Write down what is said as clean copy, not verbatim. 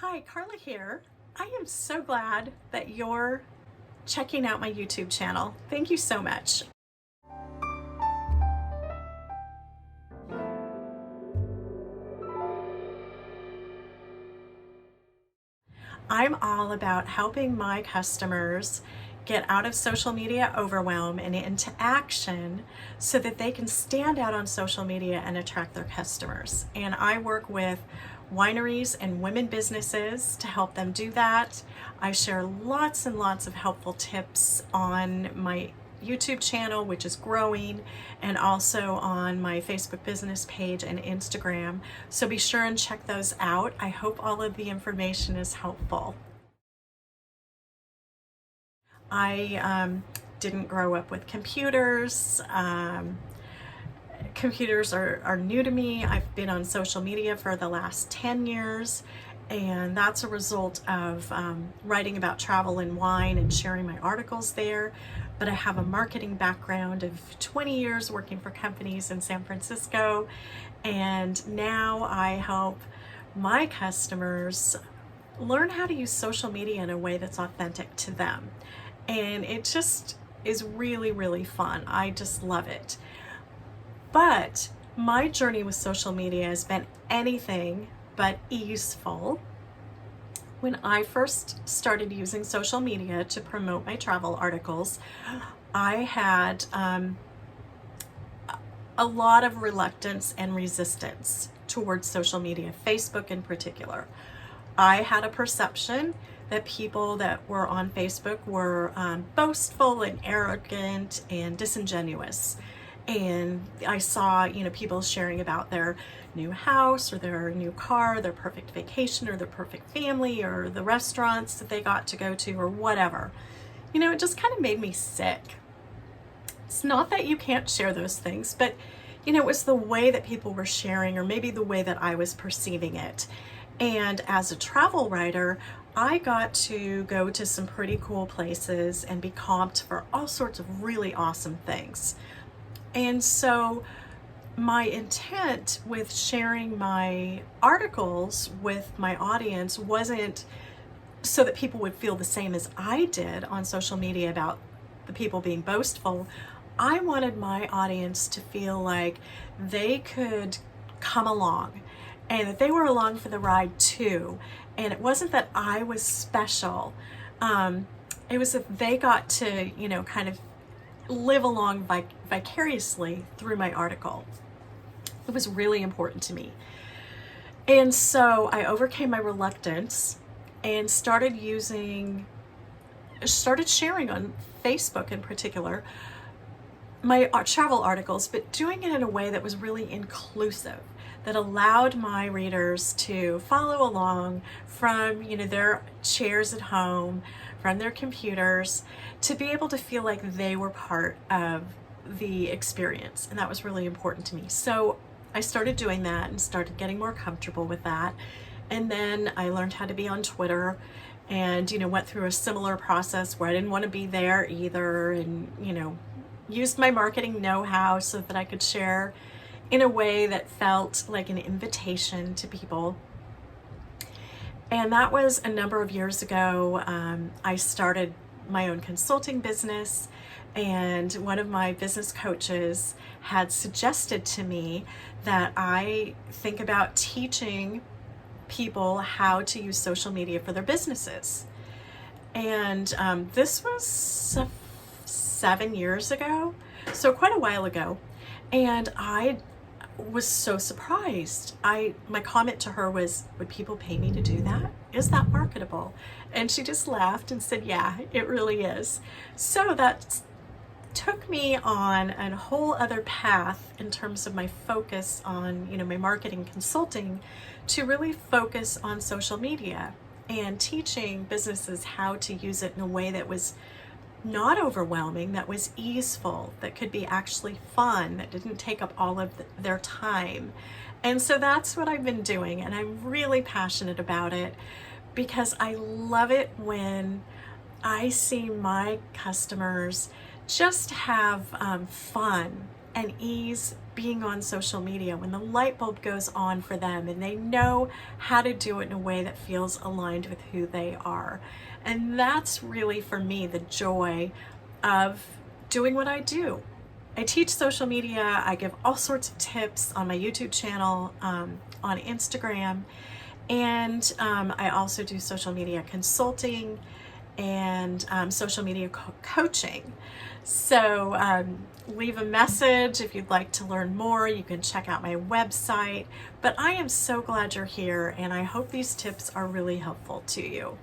Hi, Karla here. I am so glad that you're checking out my YouTube channel. Thank you so much. I'm all about helping my customers get out of social media overwhelm and into action so that they can stand out on social media and attract their customers. And I work with wineries and women businesses to help them do that. I share lots and lots of helpful tips on my YouTube channel, which is growing, and also on my Facebook business page and Instagram. So be sure and check those out. I hope all of the information is helpful. I didn't grow up with computers. Computers are new to me. I've been on social media for the last 10 years, and that's a result of writing about travel and wine and sharing my articles there. But I have a marketing background of 20 years working for companies in San Francisco, and now I help my customers learn how to use social media in a way that's authentic to them. And it just is really, really fun. I just love it. But my journey with social media has been anything but easeful. When I first started using social media to promote my travel articles, I had a lot of reluctance and resistance towards social media, Facebook in particular. I had a perception that people that were on Facebook were boastful and arrogant and disingenuous. And I saw, people sharing about their new house or their new car, their perfect vacation or their perfect family or the restaurants that they got to go to or whatever. It just kind of made me sick. It's not that you can't share those things, but, it was the way that people were sharing or maybe the way that I was perceiving it. And as a travel writer, I got to go to some pretty cool places and be comped for all sorts of really awesome things. And so my intent with sharing my articles with my audience wasn't so that people would feel the same as I did on social media about the people being boastful. I wanted my audience to feel like they could come along and that they were along for the ride too. And it wasn't that I was special. It was that they got to, kind of live along vicariously through my article. It was really important to me. And so I overcame my reluctance and started sharing on Facebook in particular my travel articles, but doing it in a way that was really inclusive, that allowed my readers to follow along from, their chairs at home, from their computers, to be able to feel like they were part of the experience. And that was really important to me. So I started doing that and started getting more comfortable with that. And then I learned how to be on Twitter and, went through a similar process where I didn't want to be there either, and, used my marketing know-how so that I could share in a way that felt like an invitation to people. And that was a number of years ago. I started my own consulting business, and one of my business coaches had suggested to me that I think about teaching people how to use social media for their businesses. And this was 7 years ago, so quite a while ago. And I was so surprised. My comment to her was, would people pay me to do that? Is that marketable? And she just laughed and said, yeah, it really is. So that took me on a whole other path in terms of my focus on, my marketing consulting, to really focus on social media and teaching businesses how to use it in a way that was not overwhelming, that was easeful, that could be actually fun, that didn't take up all of their time. And so that's what I've been doing, and I'm really passionate about it because I love it when I see my customers just have fun and ease being on social media, when the light bulb goes on for them and they know how to do it in a way that feels aligned with who they are. And that's really, for me, the joy of doing what I do. I teach social media. I give all sorts of tips on my YouTube channel, on Instagram, and I also do social media consulting and social media coaching. So leave a message if you'd like to learn more. You can check out my website. But I am so glad you're here, and I hope these tips are really helpful to you.